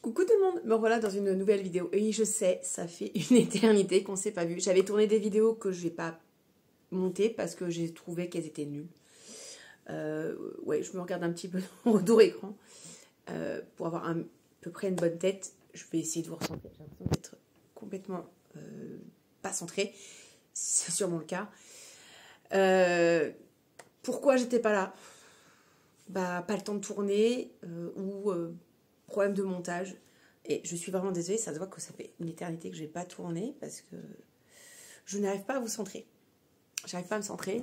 Coucou tout le monde, me voilà dans une nouvelle vidéo. Et je sais, ça fait une éternité qu'on s'est pas vu. J'avais tourné des vidéos que je n'ai pas montées parce que j'ai trouvé qu'elles étaient nulles. Ouais, je me regarde un petit peu en retour écran pour avoir à peu près une bonne tête. Je vais essayer de vous recentrer. J'ai l'impression d'être complètement pas centrée. C'est sûrement le cas. Pourquoi j'étais pas là? Bah, pas le temps de tourner ou problème de montage. Et je suis vraiment désolée, ça se voit que ça fait une éternité que je n'ai pas tourné parce que je n'arrive pas à vous centrer. J'arrive pas à me centrer.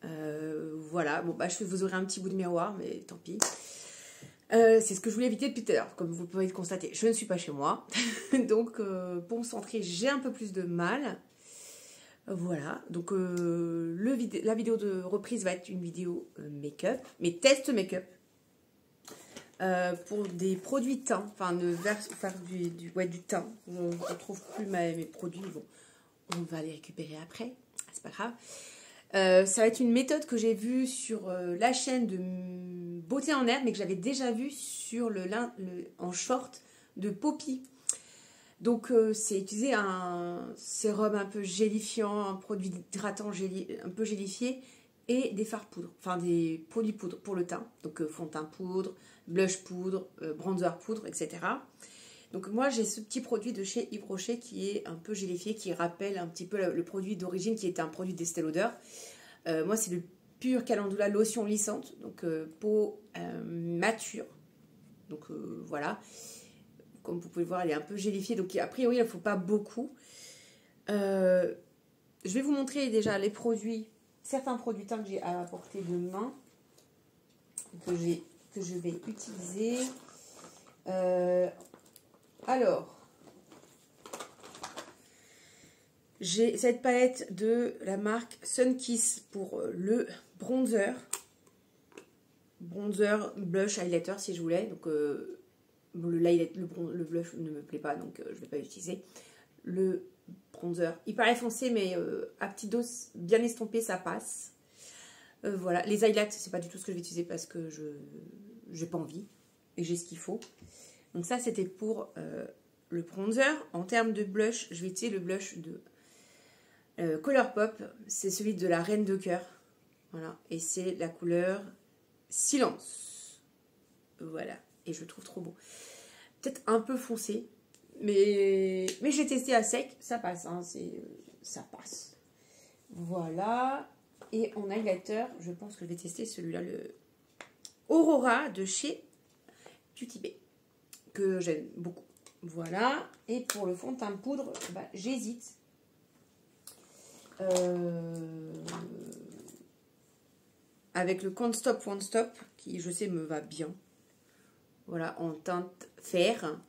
Voilà, bon bah je vais vous ouvrir un petit bout de miroir, mais tant pis. C'est ce que je voulais éviter depuis tout à l'heure, comme vous pouvez le constater. Je ne suis pas chez moi, donc pour me centrer, j'ai un peu plus de mal. Voilà, donc la vidéo de reprise va être une vidéo make-up, mais test make-up. Pour des produits teint, enfin faire du teint. Je ne retrouve plus mes produits, bon, on va les récupérer après, c'est pas grave. Ça va être une méthode que j'ai vue sur la chaîne de Beauté en Herbe, mais que j'avais déjà vue sur en short de Poppy. Donc c'est utiliser un sérum un peu gélifiant, un produit hydratant un peu gélifié et des fards poudre, enfin des produits poudre pour le teint, donc fond de teint poudre, blush poudre, bronzer poudre, etc. Donc moi j'ai ce petit produit de chez Yves Rocher qui est un peu gélifié, qui rappelle un petit peu le produit d'origine qui était un produit d'Estée Lauder. Moi c'est le pur Calendula lotion lissante, donc peau mature, donc voilà. Comme vous pouvez voir, elle est un peu gélifiée, donc a priori, il ne faut pas beaucoup. Je vais vous montrer déjà les produits, certains produits teints que j'ai à portée de main, que je vais utiliser. Alors, j'ai cette palette de la marque Sunkiss pour le bronzer. Bronzer, blush, highlighter si je voulais. Donc, le blush ne me plaît pas, donc je ne vais pas l'utiliser. Le bronzer, il paraît foncé, mais à petite dose, bien estompé, ça passe. Voilà, les highlights, c'est pas du tout ce que je vais utiliser parce que je n'ai pas envie et j'ai ce qu'il faut. Donc ça, c'était pour le bronzer. En termes de blush, je vais utiliser le blush de Colourpop. C'est celui de la Reine de Cœur. Voilà, et c'est la couleur Silence. Voilà. Et je le trouve trop beau. Peut-être un peu foncé. Mais j'ai testé à sec. Ça passe. Hein, ça passe. Voilà. Et en highlighter, je pense que je vais tester celui-là. Le Aurora de chez Beauty Bay. Que j'aime beaucoup. Voilà. Et pour le fond de teint poudre, bah, j'hésite. Avec le Can't Stop Won't Stop. Qui, je sais, me va bien. Voilà, en teinte fer.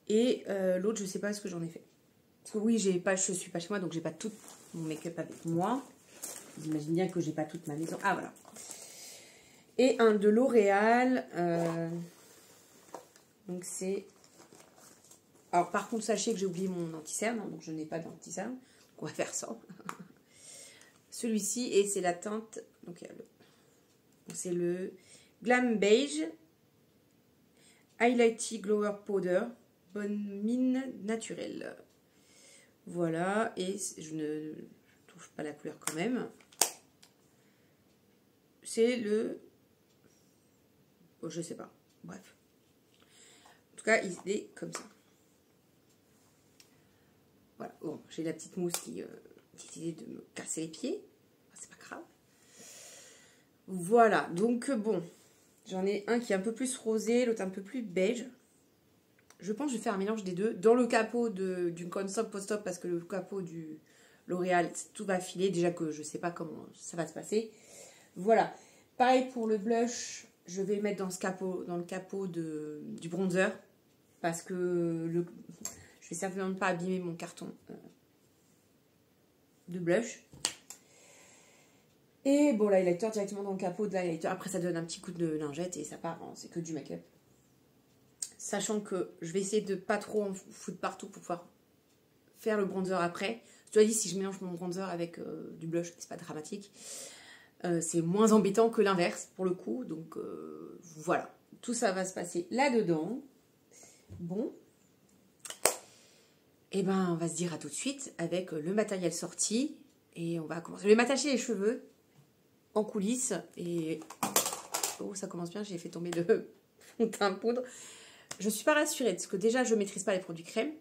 Et l'autre, je ne sais pas ce que j'en ai fait. Parce que oui, je ne suis pas chez moi, donc j'ai pas tout mon make-up avec moi. Vous imaginez bien que j'ai pas toute ma maison. Ah, voilà. Et un de L'Oréal. Donc c'est... Alors, par contre, sachez que j'ai oublié mon anti-cerne. Hein, donc je n'ai pas d'anti-cerne. On va faire ça. Celui-ci, et c'est la teinte... Donc c'est le Glam Beige. Highlighty Glower Powder, bonne mine naturelle. Voilà, et je ne trouve pas la couleur quand même. C'est le... Oh, je sais pas, bref. En tout cas, il est comme ça. Voilà, bon, j'ai la petite mousse qui essayait de me casser les pieds. C'est pas grave. Voilà, donc bon... J'en ai un qui est un peu plus rosé, l'autre un peu plus beige. Je pense que je vais faire un mélange des deux. Dans le capot du Can't Stop Won't Stop, parce que le capot du L'Oréal, tout va filer. Déjà que je ne sais pas comment ça va se passer. Voilà. Pareil pour le blush, je vais le mettre dans le capot du bronzer. Parce que je vais certainement pas abîmer mon carton de blush. Et bon, l'highlighter directement dans le capot de l'highlighter. Après, ça donne un petit coup de lingette et ça part. Hein, c'est que du make-up. Sachant que je vais essayer de pas trop en foutre partout pour pouvoir faire le bronzer après. Je dois dire, si je mélange mon bronzer avec du blush, c'est pas dramatique. C'est moins embêtant que l'inverse pour le coup. Donc voilà. Tout ça va se passer là-dedans. Bon. Et ben, on va se dire à tout de suite avec le matériel sorti. Et on va commencer. Je vais m'attacher les cheveux en coulisses. Et oh, ça commence bien, j'ai fait tomber le fond de teint poudre. Je ne suis pas rassurée parce que déjà, je ne maîtrise pas les produits crème.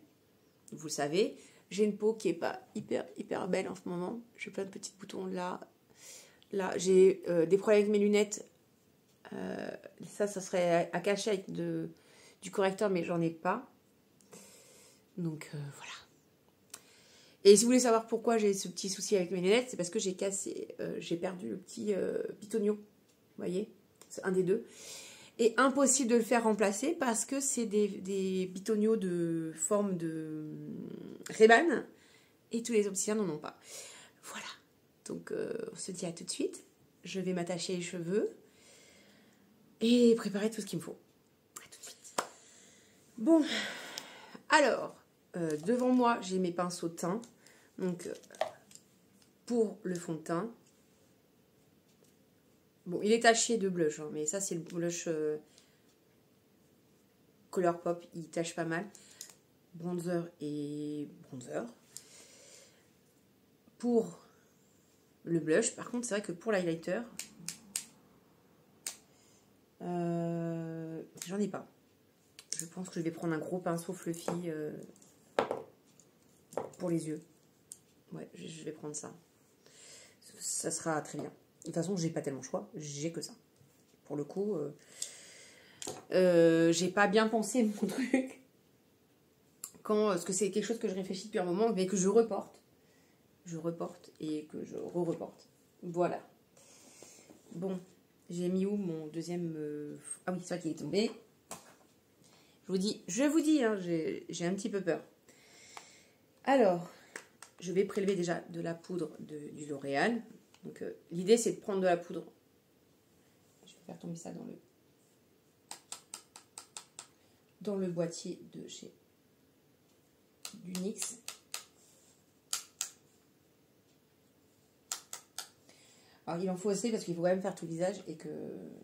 Vous le savez. J'ai une peau qui n'est pas hyper belle en ce moment. J'ai plein de petits boutons là. Là, j'ai des problèmes avec mes lunettes. Ça serait à cacher avec du correcteur, mais j'en ai pas. Donc, voilà. Et si vous voulez savoir pourquoi j'ai ce petit souci avec mes lunettes, c'est parce que j'ai perdu le petit bitonio. Vous voyez? C'est un des deux. Et impossible de le faire remplacer parce que c'est des bitonios de forme de Ray-Ban et tous les opticiens n'en ont pas. Voilà. Donc, on se dit à tout de suite. Je vais m'attacher les cheveux et préparer tout ce qu'il me faut. À tout de suite. Bon. Alors, devant moi, j'ai mes pinceaux teint. Donc, pour le fond de teint. Bon, il est taché de blush, hein, mais ça, c'est le blush Colourpop. Il tache pas mal. Bronzer et bronzer. Pour le blush, par contre, c'est vrai que pour l'highlighter, j'en ai pas. Je pense que je vais prendre un gros pinceau fluffy pour les yeux. Ouais, je vais prendre ça. Ça sera très bien. De toute façon, j'ai pas tellement le choix. J'ai que ça. Pour le coup, j'ai pas bien pensé mon truc. Parce que c'est quelque chose que je réfléchis depuis un moment, mais que je reporte. Je reporte et que je re-reporte. Voilà. Bon, j'ai mis où mon deuxième... Ah oui, c'est vrai qu'il est tombé. Je vous dis, hein, j'ai un petit peu peur. Alors, je vais prélever déjà de la poudre du L'Oréal. Donc, l'idée, c'est de prendre de la poudre. Je vais faire tomber ça dans le boîtier de chez du NYX. Alors, il en faut assez parce qu'il faut quand même faire tout le visage et que...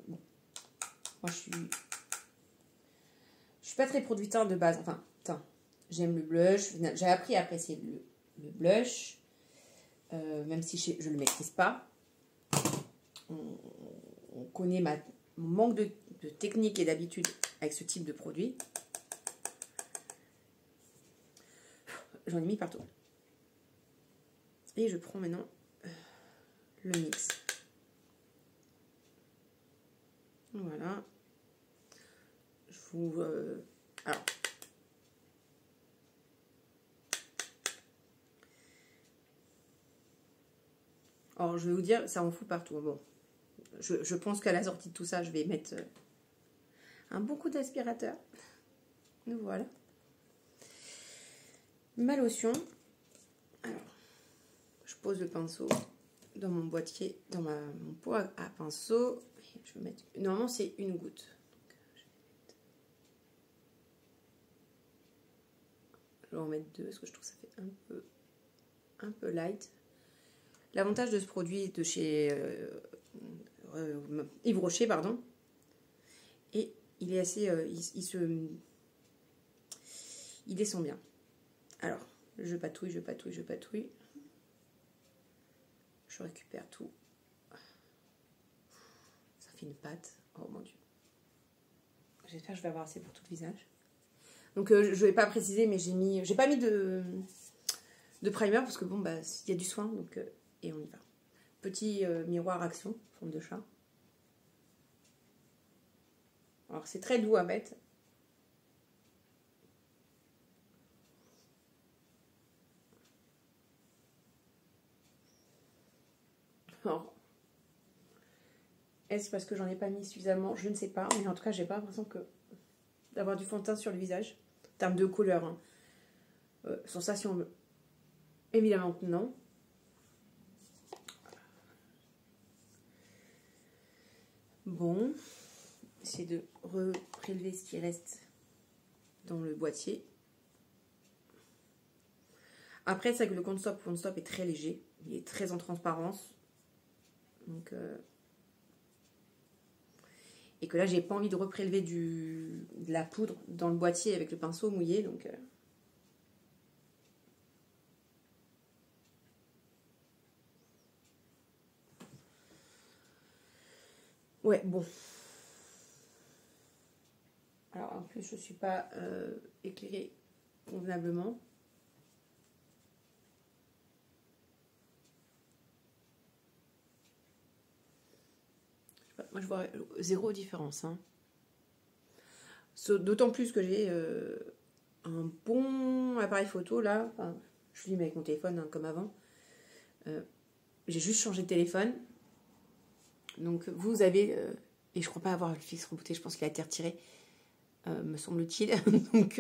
Bon, moi, je suis pas très produit teint de base. Enfin, teint. J'aime le blush. J'ai appris à apprécier le blush. Même si je ne le maîtrise pas. On connaît mon manque de technique et d'habitude avec ce type de produit. J'en ai mis partout. Et je prends maintenant le NYX. Voilà. Je vous... Alors, je vais vous dire, ça en fout partout. Bon, je pense qu'à la sortie de tout ça, je vais mettre un bon coup d'aspirateur. Nous voilà. Ma lotion. Alors, je pose le pinceau dans mon boîtier, dans mon pot à pinceau. Je vais mettre... Normalement, c'est une goutte. Je vais en mettre deux parce que je trouve que ça fait un peu light. L'avantage de ce produit de chez Yves Rocher, pardon, et il est assez, il descend bien. Alors, je patouille, je récupère tout. Ça fait une pâte. Oh mon dieu. J'espère que je vais avoir assez pour tout le visage. Donc, je vais pas préciser, mais j'ai pas mis de primer parce que bon, bah, il y a du soin, donc. Et on y va. Petit miroir action, forme de chat. Alors c'est très doux à mettre. Alors, est-ce parce que j'en ai pas mis suffisamment? Je ne sais pas. Mais en tout cas, j'ai pas l'impression d'avoir du fond de teint sur le visage. En termes de couleur. Hein. Sensation, évidemment non. Bon, essayer de prélever ce qui reste dans le boîtier. Après, c'est que le Contour Stop est très léger. Il est très en transparence. Donc, Et que là, j'ai pas envie de reprélever de la poudre dans le boîtier avec le pinceau mouillé. Donc, ouais, bon. Alors, en plus, je suis pas éclairée convenablement. Moi, je vois zéro différence. Hein. D'autant plus que j'ai un bon appareil photo là. Enfin, je filme avec mon téléphone hein, comme avant. J'ai juste changé de téléphone. Donc, vous avez. Et je crois pas avoir le fixe rebooté, je pense qu'il a été retiré, me semble-t-il. Donc,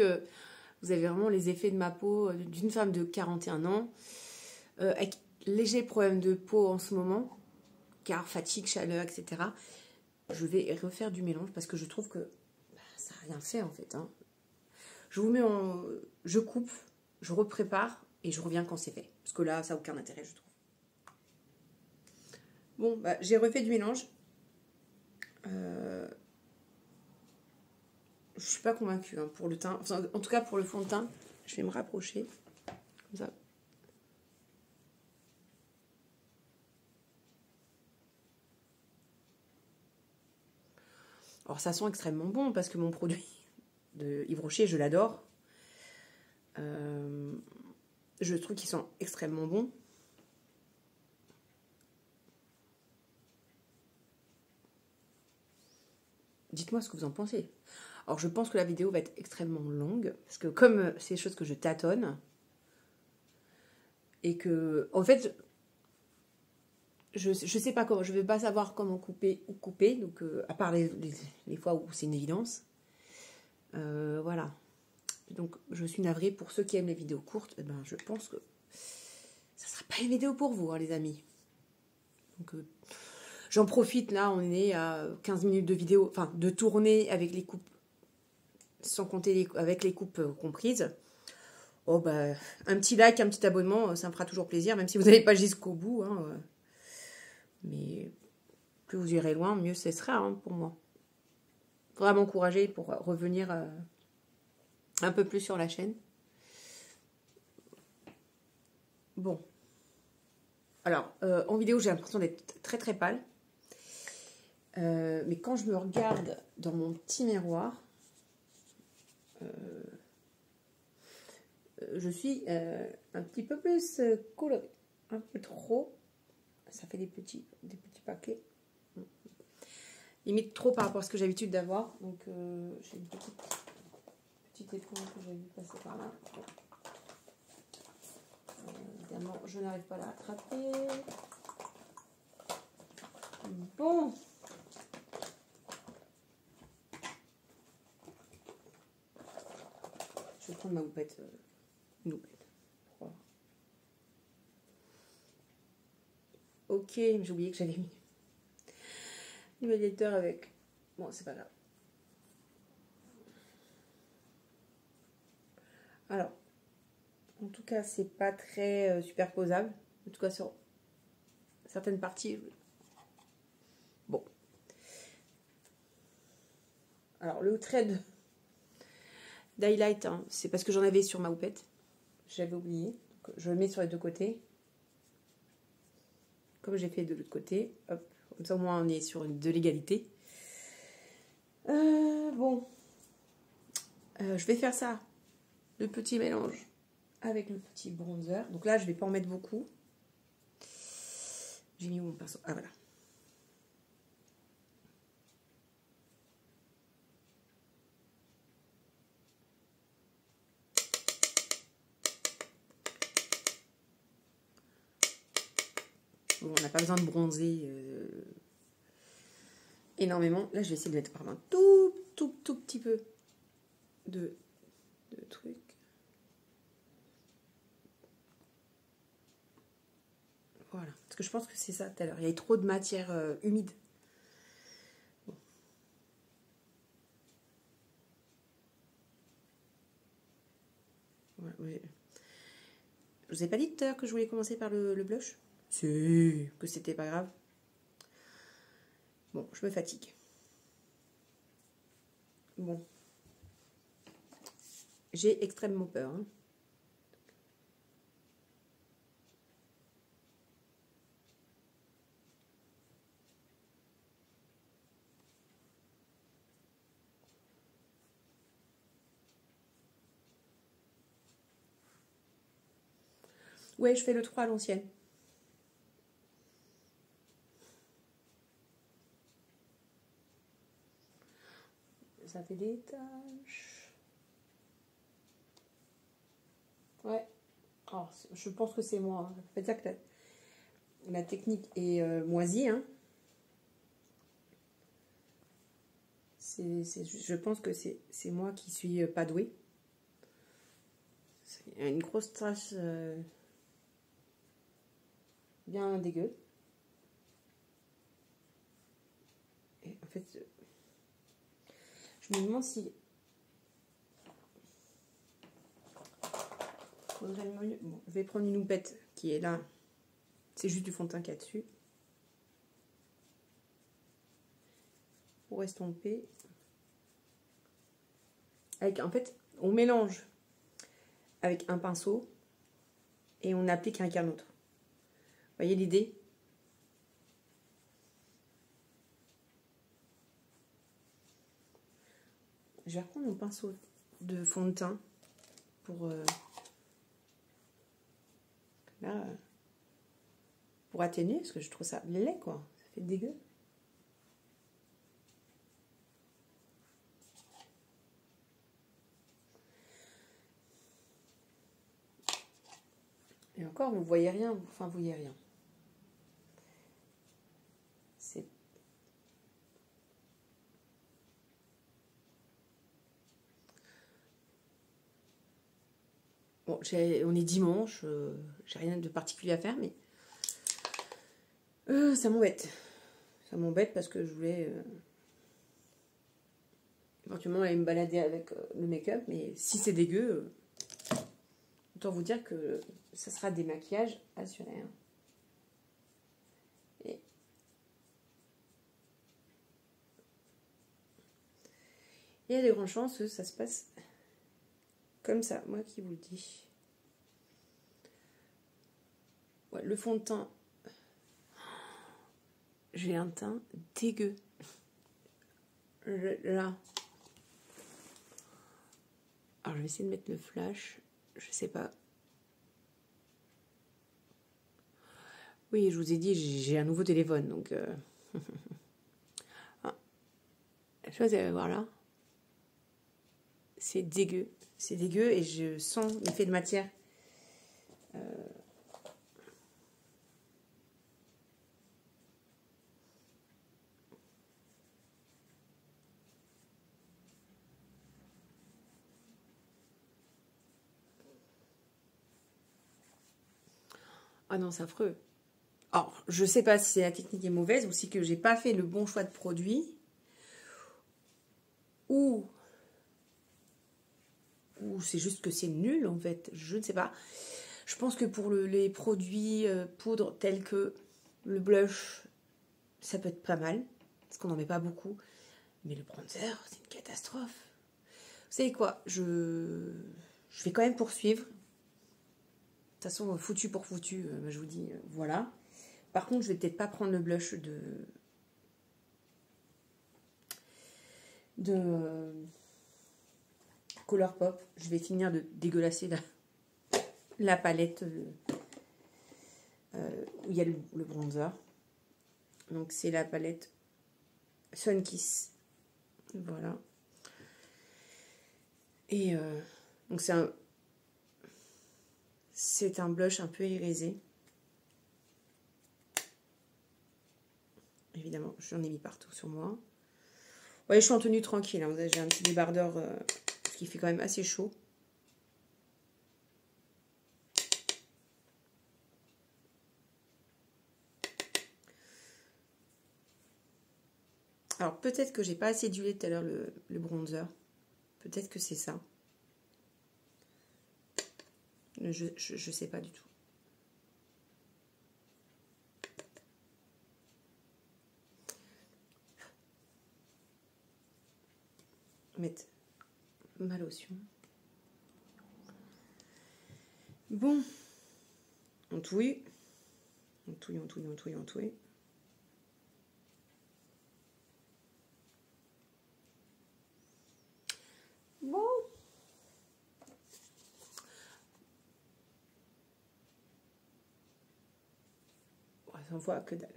vous avez vraiment les effets de ma peau d'une femme de 41 ans, avec léger problème de peau en ce moment, car fatigue, chaleur, etc. Je vais refaire du mélange parce que je trouve que ça n'a rien fait en fait. Hein. Je vous mets en. Je coupe, je reprépare et je reviens quand c'est fait. Parce que là, ça n'a aucun intérêt, je trouve. Bon, bah, j'ai refait du mélange. Je suis pas convaincue hein, pour le teint. Enfin, en tout cas, pour le fond de teint, je vais me rapprocher. Comme ça. Alors, ça sent extrêmement bon parce que mon produit de Yves Rocher, je l'adore. Je trouve qu'il sent extrêmement bon. Dites-moi ce que vous en pensez. Alors, je pense que la vidéo va être extrêmement longue parce que comme c'est des choses que je tâtonne et que, en fait, je sais pas comment, je vais pas savoir comment couper ou couper, donc à part les fois où c'est une évidence. Voilà. Donc, je suis navrée pour ceux qui aiment les vidéos courtes. Eh ben, je pense que ça sera pas une vidéo pour vous, hein, les amis. Donc, j'en profite, là, on est à 15 minutes de vidéo, enfin, de tourner avec les coupes, sans compter avec les coupes comprises. Oh, bah, un petit like, un petit abonnement, ça me fera toujours plaisir, même si vous n'allez pas jusqu'au bout. Hein, mais plus vous irez loin, mieux ce sera hein, pour moi. Faudra m'encourager pour revenir un peu plus sur la chaîne. Bon. Alors, en vidéo, j'ai l'impression d'être très très pâle. Mais quand je me regarde dans mon petit miroir, je suis un petit peu plus colorée. Un peu trop. Ça fait des petits paquets. Limite trop par rapport à ce que j'ai l'habitude d'avoir. Donc, j'ai une petite éponge que j'ai vu passer par là. Évidemment, je n'arrive pas à la rattraper. Bon. Je vais prendre ma houppette. Une houppette. Ok, j'ai oublié que j'avais mis l'humidificateur avec. Bon, c'est pas grave. Alors, en tout cas, c'est pas très superposable. En tout cas, sur certaines parties. Bon. Alors, le trait d'highlight, hein, c'est parce que j'en avais sur ma houppette. J'avais oublié. Donc, je le mets sur les deux côtés. Comme j'ai fait de l'autre côté. Hop. Comme ça, au moins, on est sur de l'égalité. Bon. Je vais faire ça. Le petit mélange avec le petit bronzer. Donc là, je ne vais pas en mettre beaucoup. J'ai mis où mon pinceau? Ah, voilà. Bon, on n'a pas besoin de bronzer énormément. Là, je vais essayer de mettre par un tout petit peu de trucs. Voilà. Parce que je pense que c'est ça tout à l'heure. Il y avait trop de matière humide. Bon. Voilà, ouais. Je vous ai pas dit tout à l'heure que je voulais commencer par le blush? Si, que c'était pas grave. Bon, je me fatigue. Bon. J'ai extrêmement peur. Hein. Ouais, je fais le 3 à l'ancienne. Ça fait des taches. Ouais. Alors, je pense que c'est moi. Hein. Faites ça que la technique est moisie. Hein. Je pense que c'est moi qui suis pas douée. Il y a une grosse tache bien dégueu. Et en fait, je me demande si... Faudrait mieux... Bon, je vais prendre une houppette qui est là. C'est juste du fond de teint qu'il y a dessus. Pour estomper. En fait, on mélange avec un pinceau et on applique avec un autre. Vous voyez l'idée? Je vais reprendre mon pinceau de fond de teint pour là, pour atténuer, parce que je trouve ça laid, quoi. Ça fait dégueu. Et encore, vous voyez rien, enfin, vous voyez rien. C'est... Bon, on est dimanche, j'ai rien de particulier à faire, mais ça m'embête. Ça m'embête parce que je voulais éventuellement aller me balader avec le make-up, mais si c'est dégueu, autant vous dire que ça sera des maquillages assurés. Hein. Et il y a de grandes chances que ça se passe comme ça, moi qui vous le dis. Ouais, le fond de teint, j'ai un teint dégueu. Là. Alors je vais essayer de mettre le flash. Je sais pas. Oui, je vous ai dit, j'ai un nouveau téléphone, donc... Ah. La chose, vous allez voir là. C'est dégueu. C'est dégueu et je sens l'effet de matière. Ah non, c'est affreux. Alors, je sais pas si la technique est mauvaise ou si que j'ai pas fait le bon choix de produit. Ou c'est juste que c'est nul en fait. Je ne sais pas. Je pense que pour les produits poudres tels que le blush, ça peut être pas mal. Parce qu'on n'en met pas beaucoup. Mais le bronzer, c'est une catastrophe. Vous savez quoi, je vais quand même poursuivre. De toute façon, foutu pour foutu, je vous dis, voilà. Par contre, je vais peut-être pas prendre le blush de Colourpop. Je vais finir de dégueulasser la palette où il y a le bronzer. Donc, c'est la palette Sun Kiss. Voilà. Et donc, c'est un blush un peu irisé. Évidemment, j'en ai mis partout sur moi. Ouais, je suis en tenue tranquille. Hein. J'ai un petit débardeur qui fait quand même assez chaud. Alors, peut-être que j'ai pas assez dilué tout à l'heure le bronzer. Peut-être que c'est ça. Je sais pas du tout. mettre ma lotion. Bon, on touille. On touille, on touille, on touille, on touille. Bon. On voit que dalle.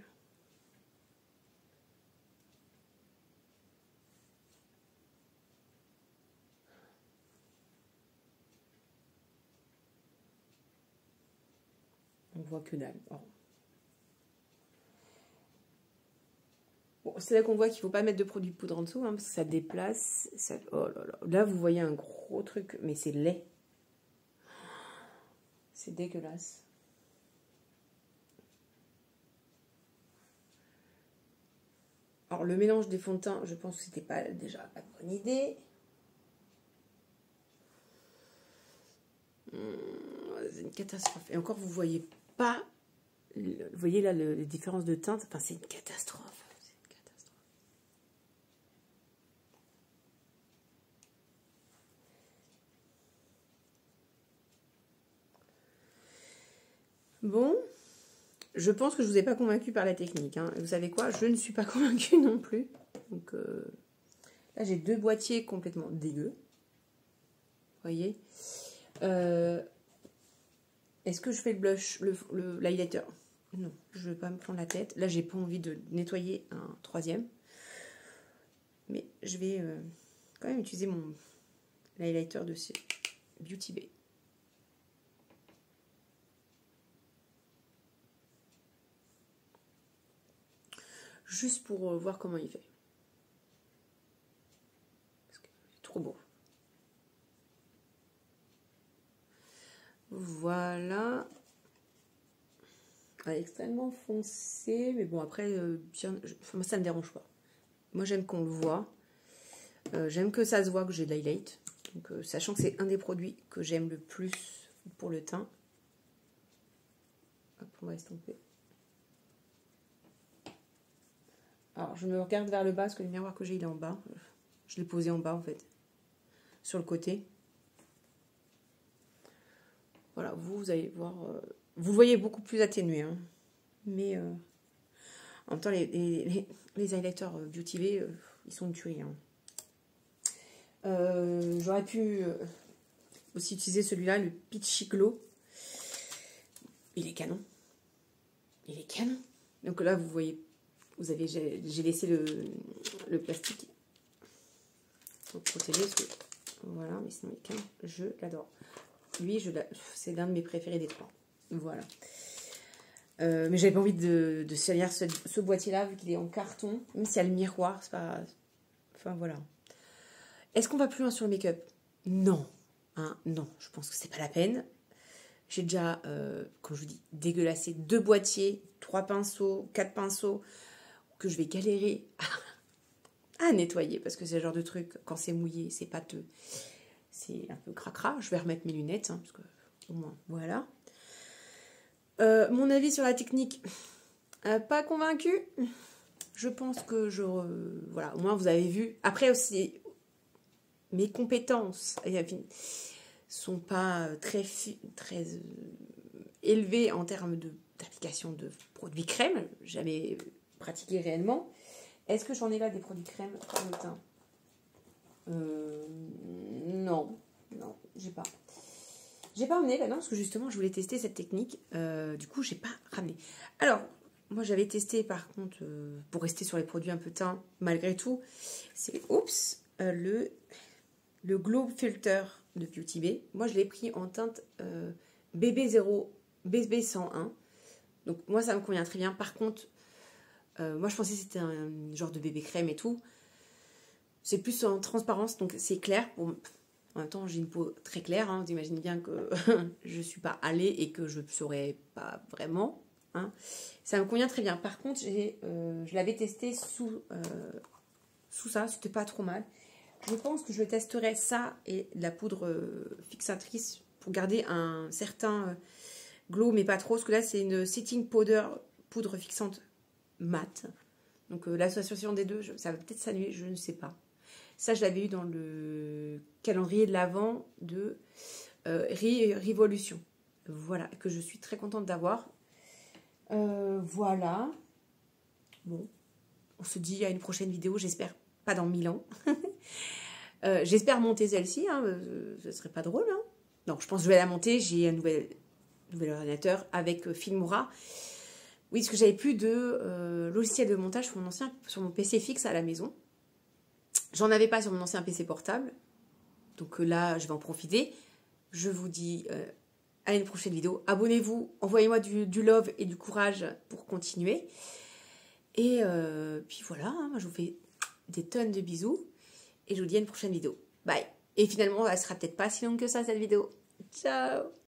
On voit que dalle. Oh. Bon, c'est là qu'on voit qu'il ne faut pas mettre de produit de poudre en dessous, hein, parce que ça déplace. Ça... Oh là là. Là, vous voyez un gros truc, mais c'est laid. C'est dégueulasse. Alors, le mélange des fonds de teint, je pense que c'était pas déjà pas de bonne idée. C'est une catastrophe. Et encore, vous voyez pas... Vous voyez là les différences de teinte. Enfin, c'est une catastrophe. C'est une catastrophe. Bon... Je pense que je ne vous ai pas convaincu par la technique. Hein. Vous savez quoi? Je ne suis pas convaincue non plus. Donc là, j'ai 2 boîtiers complètement dégueux. Vous voyez? Est-ce que je fais le blush, l'highlighter? Non, je ne vais pas me prendre la tête. Là, j'ai pas envie de nettoyer un 3e. Mais je vais quand même utiliser mon l'highlighter de chez Beauty Bay. Juste pour voir comment il fait. Parce que c'est trop beau. Voilà. Ah, extrêmement foncé, mais bon, après, moi, ça ne me dérange pas. Moi, j'aime qu'on le voit. J'aime que ça se voit que j'ai de l'highlight. Donc, sachant que c'est un des produits que j'aime le plus pour le teint. Hop, on va estomper. Alors, je me regarde vers le bas, parce que le miroir que j'ai, il est en bas. Je l'ai posé en bas, en fait. Sur le côté. Voilà, vous allez voir... vous le voyez beaucoup plus atténué. Hein. Mais, en même temps, les highlighters Beauty Bay, ils sont une tuerie. Hein. J'aurais pu aussi utiliser celui-là, le Peachy Glow. Il est canon. Il est canon. Donc là, vous voyez... J'ai laissé le plastique pour protéger. Voilà, mais sinon, je l'adore. Lui, c'est l'un de mes préférés des 3. Voilà. Mais j'avais pas envie de salir ce boîtier-là, vu qu'il est en carton. Même s'il y a le miroir, c'est pas... Enfin, voilà. Est-ce qu'on va plus loin sur le make-up? Non. Hein, non, je pense que c'est pas la peine. J'ai déjà, comme je vous dis, dégueulassé 2 boîtiers, 3 pinceaux, 4 pinceaux, que je vais galérer à nettoyer, parce que c'est le genre de truc, quand c'est mouillé, c'est pâteux, c'est un peu cracra. Je vais remettre mes lunettes, hein, parce que au moins, voilà. Mon avis sur la technique, pas convaincu. Je pense que voilà, au moins vous avez vu. Après aussi, mes compétences sont pas très élevées en termes d'application de produits crème. Jamais pratiqué réellement. Est-ce que j'en ai là des produits crème pour le teint? Non, j'ai pas. J'ai pas emmené, bah non, parce que justement, je voulais tester cette technique. Du coup, j'ai pas ramené. Alors, moi, j'avais testé, par contre, pour rester sur les produits un peu teint, malgré tout, c'est, le Glow Filter de Beauty Bay. Moi, je l'ai pris en teinte BB101. Donc, moi, ça me convient très bien. Par contre, moi, je pensais que c'était un genre de bébé crème et tout. C'est plus en transparence, donc c'est clair. En même temps, j'ai une peau très claire. Hein. Vous imaginez bien que je ne suis pas allée et que je ne saurais pas vraiment. Hein. Ça me convient très bien. Par contre, je l'avais testé sous ça. C'était pas trop mal. Je pense que je testerai ça et la poudre fixatrice pour garder un certain glow, mais pas trop. Parce que là, c'est une setting powder, poudre fixante mat. Donc l'association des deux, ça va peut-être s'annuler, je ne sais pas. Ça, je l'avais eu dans le calendrier de l'Avent de Révolution. Voilà, que je suis très contente d'avoir. Voilà. Bon, on se dit à une prochaine vidéo, j'espère pas dans 1000 ans. J'espère monter celle-ci, hein, ce serait pas drôle. Hein. Non, je pense que je vais la monter, j'ai un nouvel ordinateur avec Filmora. Oui, parce que j'avais plus de logiciel de montage sur mon PC fixe à la maison. J'en avais pas sur mon ancien PC portable. Donc là, je vais en profiter. Je vous dis à une prochaine vidéo. Abonnez-vous, envoyez-moi du love et du courage pour continuer. Et puis voilà, hein, moi je vous fais des tonnes de bisous. Et je vous dis à une prochaine vidéo. Bye. Et finalement, elle sera peut-être pas si longue que ça, cette vidéo. Ciao.